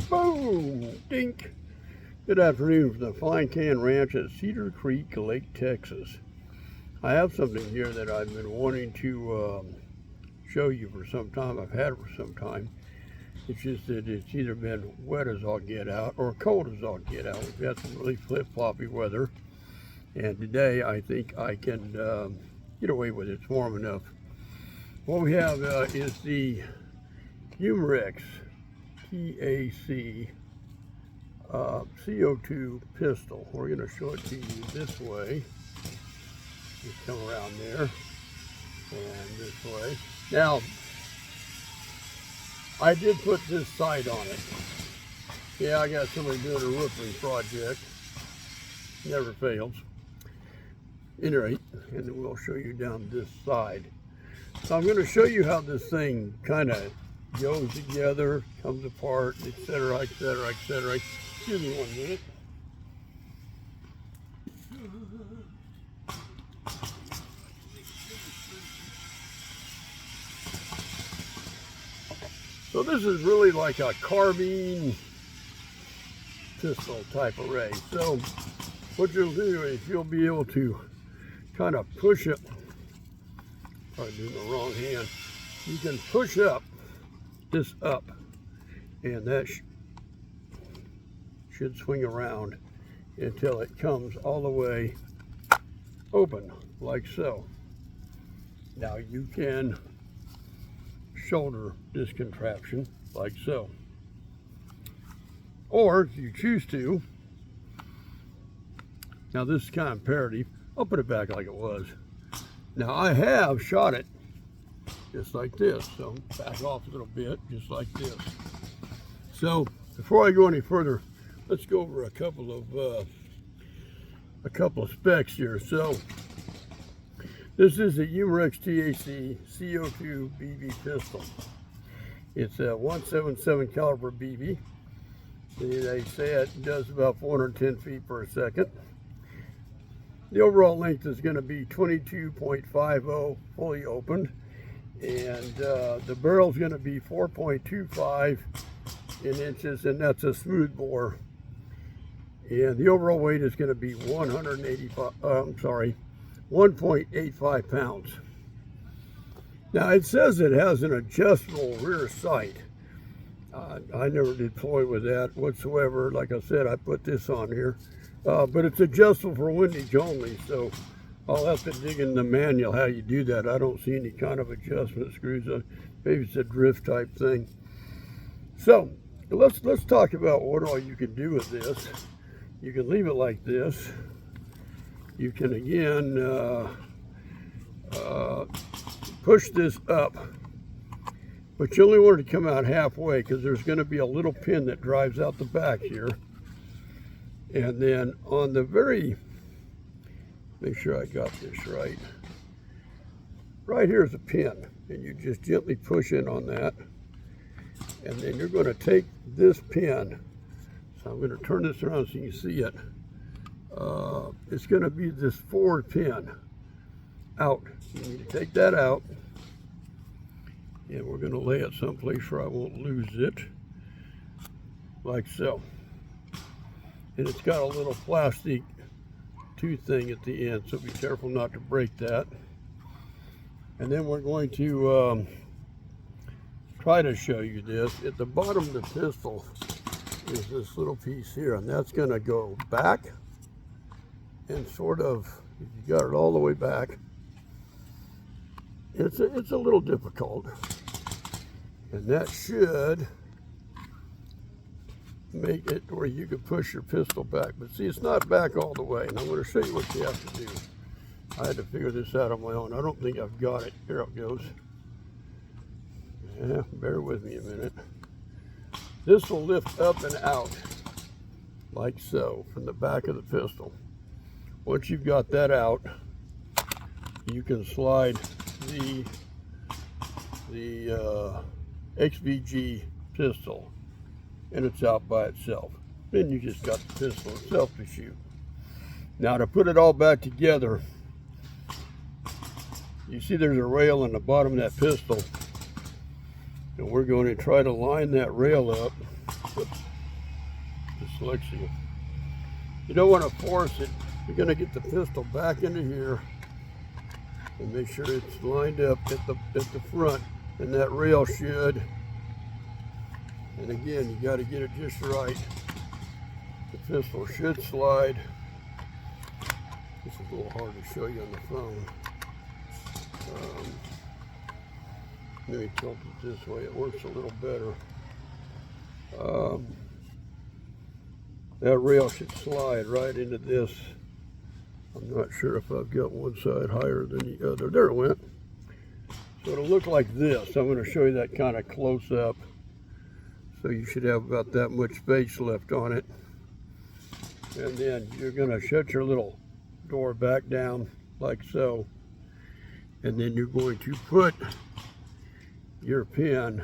Boom! Dink! Good afternoon from the Flying Can Ranch at Cedar Creek, Lake, Texas. I have something here that I've been wanting to show you for some time. I've had it for some time. It's just that it's either been wet as all get out or cold as all get out. We've got some really flip-floppy weather. And today I think I can get away with it. It's warm enough. What we have is the Umarex TAC CO2 pistol. We're going to show it to you this way. Just come around there and this way. Now, I did put this sight on it. Yeah, I got somebody doing a roofing project. Never fails. Anyway, and then we'll show you down this side. So I'm going to show you how this thing kind of goes together, comes apart, etc., etc., etc. Excuse me 1 minute. So this is really like a carbine pistol type array. So what you'll do is you'll be able to kind of push it. Probably doing the wrong hand. You can push up this up, and that should swing around until it comes all the way open, like so. Now you can shoulder this contraption like so, or if you choose to, now this is kind of imperative, I'll put it back like it was. Now I have shot it just like this, so back off a little bit, just like this. So before I go any further, let's go over a couple of specs here. So this is a Umarex TAC CO2 BB pistol. It's a .177 caliber BB. They say it does about 410 feet per second. The overall length is going to be 22.50 fully opened, and the barrel is going to be 4.25 in inches, and that's a smooth bore. And the overall weight is going to be 1.85 pounds. Now it says it has an adjustable rear sight. I never did toy with that whatsoever. Like I said, I put this on here. But it's adjustable for windage only, so I'll have to dig in the manual how you do that. I don't see any kind of adjustment screws. Maybe it's a drift type thing. So let's talk about what all you can do with this. You can leave it like this. You can again push this up, but you only want it to come out halfway because there's going to be a little pin that drives out the back here. And then on the make sure I got this right. Right here is a pin, and you just gently push in on that. And then you're going to take this pin. So I'm going to turn this around so you can see it. It's going to be this forward pin out. You need to take that out. And we're going to lay it someplace where I won't lose it. Like so. And it's got a little plastic tooth thing at the end, so be careful not to break that. And then we're going to try to show you this. At the bottom of the pistol is this little piece here, and that's going to go back and sort of, if you got it all the way back, it's a little difficult. And that should make it where you can push your pistol back. But see, it's not back all the way. And I'm going to show you what you have to do. I had to figure this out on my own. I don't think I've got it. Here it goes. Yeah, bear with me a minute. This will lift up and out like so from the back of the pistol. Once you've got that out, you can slide the XVG pistol, and it's out by itself. Then you just got the pistol itself to shoot. Now to put it all back together, you see there's a rail on the bottom of that pistol, and we're going to try to line that rail up. Oops, dyslexia. You don't want to force it. You're going to get the pistol back into here and make sure it's lined up at the front, and that rail should. And again, you got to get it just right. The pistol should slide. This is a little hard to show you on the phone. Let me tilt it this way. It works a little better. That rail should slide right into this. I'm not sure if I've got one side higher than the other. There it went. So it'll look like this. I'm going to show you that kind of close up. So you should have about that much space left on it. And then you're going to shut your little door back down like so. And then you're going to put your pin,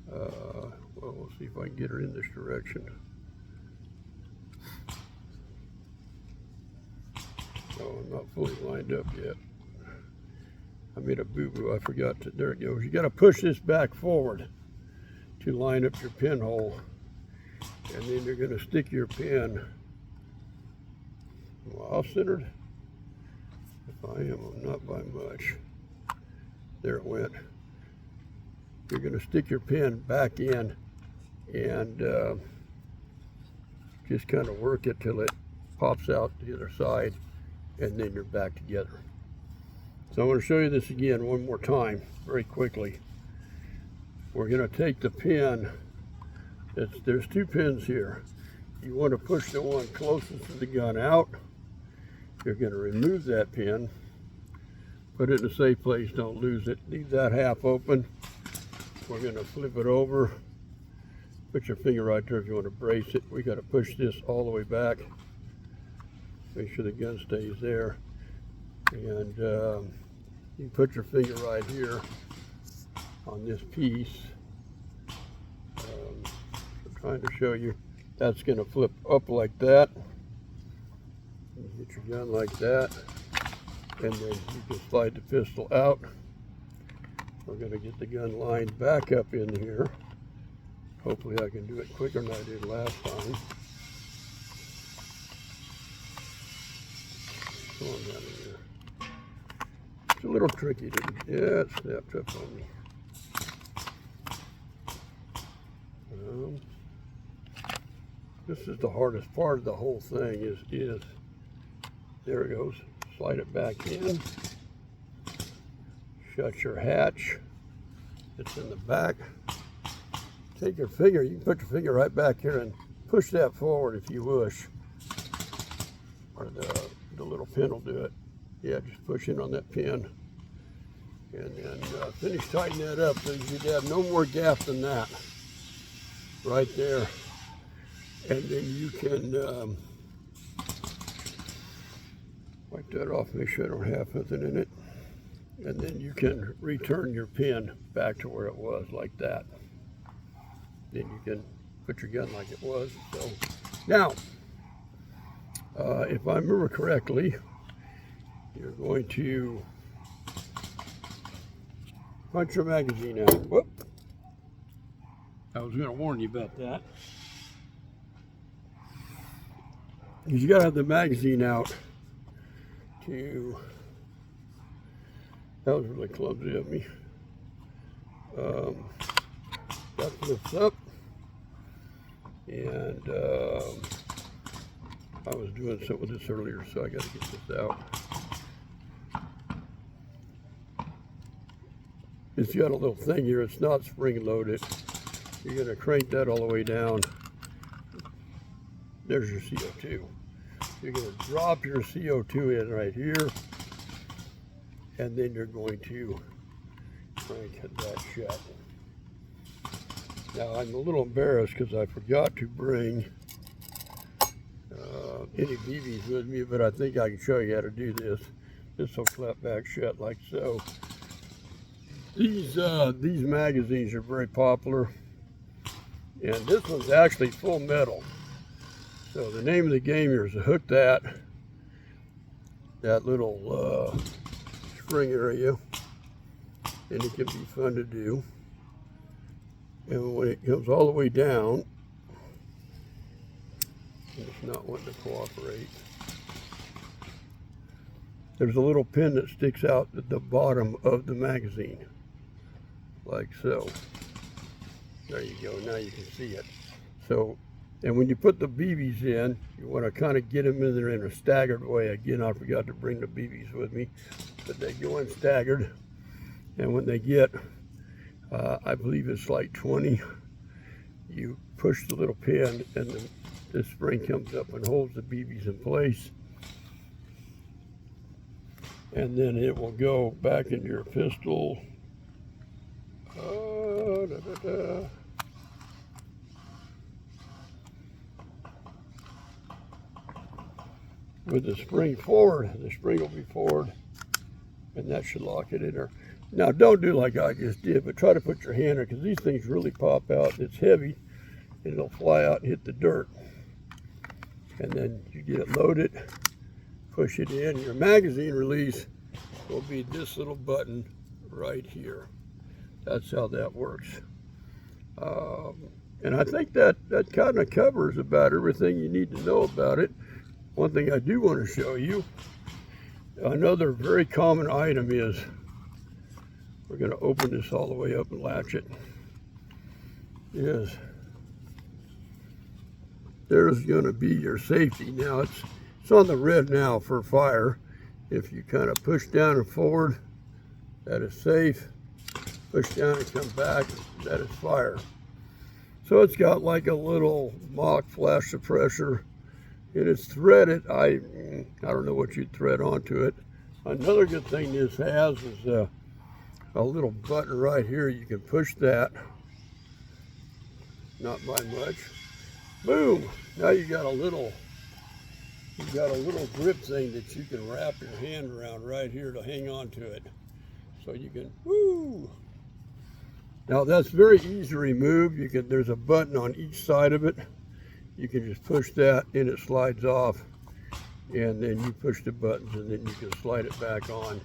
well, we'll see if I can get her in this direction. Oh, I'm not fully lined up yet. I made a boo-boo, I forgot to, there it goes. You gotta push this back forward to line up your pinhole. And then you're gonna stick your pin, well, off-centered. If I am, I'm not by much. There it went. You're going to stick your pin back in and just kind of work it till it pops out the other side, and then you're back together. So I'm going to show you this again one more time very quickly. We're going to take the pin. There's two pins here. You want to push the one closest to the gun out. You're going to remove that pin. Put it in a safe place, don't lose it. Leave that half open. We're gonna flip it over. Put your finger right there if you want to brace it. We gotta push this all the way back. Make sure the gun stays there. And you put your finger right here on this piece. I'm trying to show you. That's gonna flip up like that. You get your gun like that. And then you can slide the pistol out. We're going to get the gun lined back up in here. Hopefully I can do it quicker than I did last time. Come on down in here. It's a little tricky to do. Yeah, it snapped up on me. This is the hardest part of the whole thing is there it goes. Slide it back in, shut your hatch, it's in the back. Take your finger, you can put your finger right back here and push that forward if you wish, or the little pin will do it. Yeah, just push in on that pin, and then finish tightening that up so you should have no more gap than that, right there. And then you can wipe that off, make sure I don't have nothing in it. And then you can return your pin back to where it was, like that. Then you can put your gun like it was. So now, if I remember correctly, you're going to punch your magazine out. Whoop! I was going to warn you about that. You got to have the magazine out. That was really clumsy of me. That lifts up, and I was doing something with this earlier, so I got to get this out. It's got a little thing here. It's not spring loaded. You're going to crank that all the way down. There's your CO2. You're going to drop your CO2 in right here, and then you're going to crank that shut. Now, I'm a little embarrassed because I forgot to bring any BBs with me, but I think I can show you how to do this. This will flap back shut like so. These magazines are very popular, and this one's actually full metal. So the name of the game here is to hook that little spring area, and it can be fun to do. And when it comes all the way down, It's not wanting to cooperate. There's a little pin that sticks out at the bottom of the magazine, like so. There you go, now you can see it. So, and when you put the BBs in, you want to kind of get them in there in a staggered way. Again, I forgot to bring the BBs with me, but they go in staggered. And when they get, I believe it's like 20, you push the little pin and the spring comes up and holds the BBs in place. And then it will go back into your pistol. With the spring forward, the spring will be forward, and that should lock it in there. Now, don't do like I just did, but try to put your hand in, because these things really pop out. It's heavy, and it'll fly out and hit the dirt. And then you get it loaded, push it in. Your magazine release will be this little button right here. That's how that works. And I think that kind of covers about everything you need to know about it. One thing I do want to show you, another very common item is, we're going to open this all the way up and latch it, is there's going to be your safety. Now it's on the red now for fire. If you kind of push down and forward, that is safe. Push down and come back, that is fire. So it's got like a little mock flash suppressor. It is threaded. I don't know what you'd thread onto it. Another good thing this has is a little button right here. You can push that, not by much. Boom! Now you got a little grip thing that you can wrap your hand around right here to hang on to it. So you can, woo! Now that's very easy to remove. There's a button on each side of it. You can just push that and it slides off, and then you push the buttons and then you can slide it back on,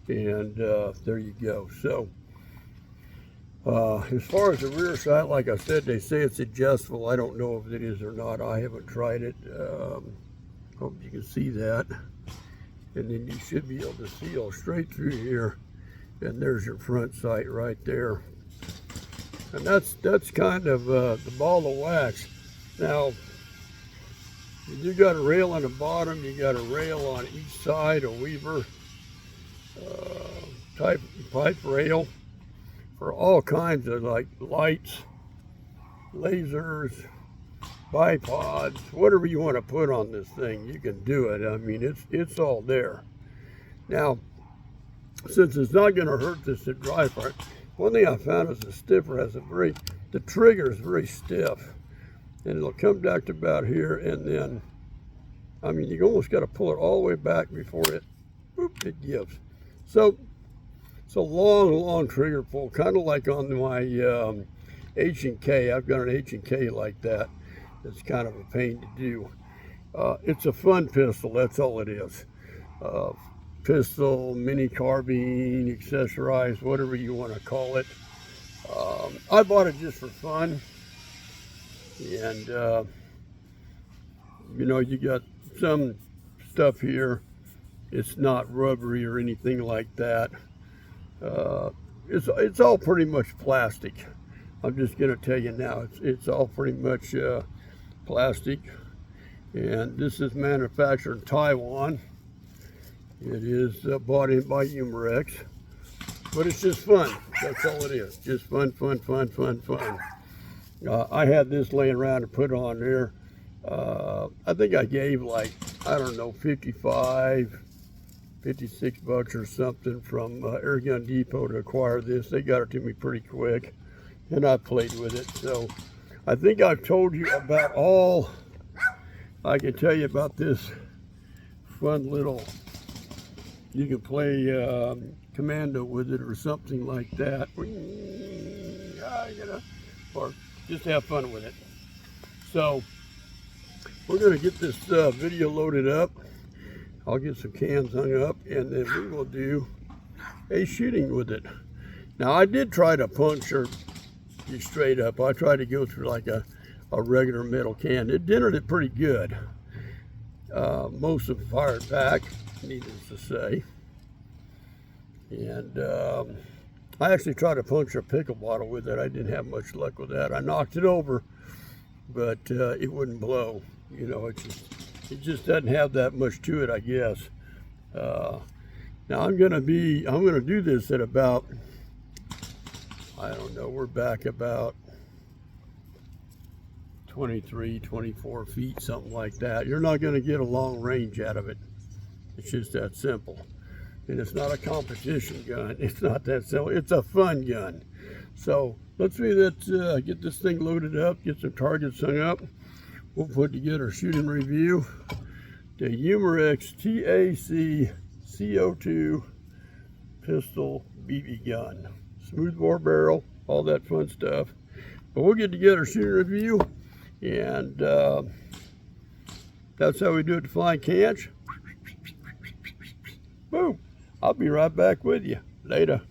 and there you go. So as far as the rear sight, like I said, they say it's adjustable. I don't know if it is or not. I haven't tried it. Hope you can see that. And then you should be able to see straight through here, and there's your front sight right there. And that's kind of the ball of wax. Now, you got a rail on the bottom, you got a rail on each side, a Weaver type pipe rail for all kinds of like lights, lasers, bipods, whatever you want to put on this thing, you can do it. I mean, it's all there. Now, since it's not going to hurt this to dry part, one thing I found is the stiffer has the trigger is very stiff. And it'll come back to about here, and then, I mean, you almost got to pull it all the way back before it gives. So it's a long trigger pull, kind of like on my H&K. I've got an H&K like that. It's kind of a pain to do. It's a fun pistol, that's all it is. Pistol, mini carbine, accessorized, whatever you want to call it. I bought it just for fun. And you know, you got some stuff here, it's not rubbery or anything like that. It's all pretty much plastic. I'm just gonna tell you now, it's all pretty much plastic. And this is manufactured in Taiwan. It is bought in by Umarex, but it's just fun. That's all it is, just fun. I had this laying around to put on there. I think I gave like, I don't know, 56 bucks or something from Air Gun Depot to acquire this. They got it to me pretty quick, and I played with it. So I think I've told you about all I can tell you about this fun little, you can play commando with it or something like that. Or just have fun with it. So we're going to get this video loaded up. I'll get some cans hung up, and then we will do a shooting with it. Now, I did try to puncture you straight up. I tried to go through like a a regular metal can. It dented it pretty good. Most of it fired back, needless to say. And I actually tried to puncture a pickle bottle with it. I didn't have much luck with that. I knocked it over, but it wouldn't blow. You know, it just doesn't have that much to it, I guess. Now I'm gonna do this at about, I don't know, we're back about 23, 24 feet, something like that. You're not gonna get a long range out of it. It's just that simple. And it's not a competition gun. It's not that simple. It's a fun gun. So let's get this thing loaded up, get some targets hung up. We'll put together a shooting review. The Umarex TAC CO2 pistol BB gun. Smoothbore barrel, all that fun stuff. But we'll get together a shooting review, and that's how we do it to flying catch. Boom. I'll be right back with you. Later.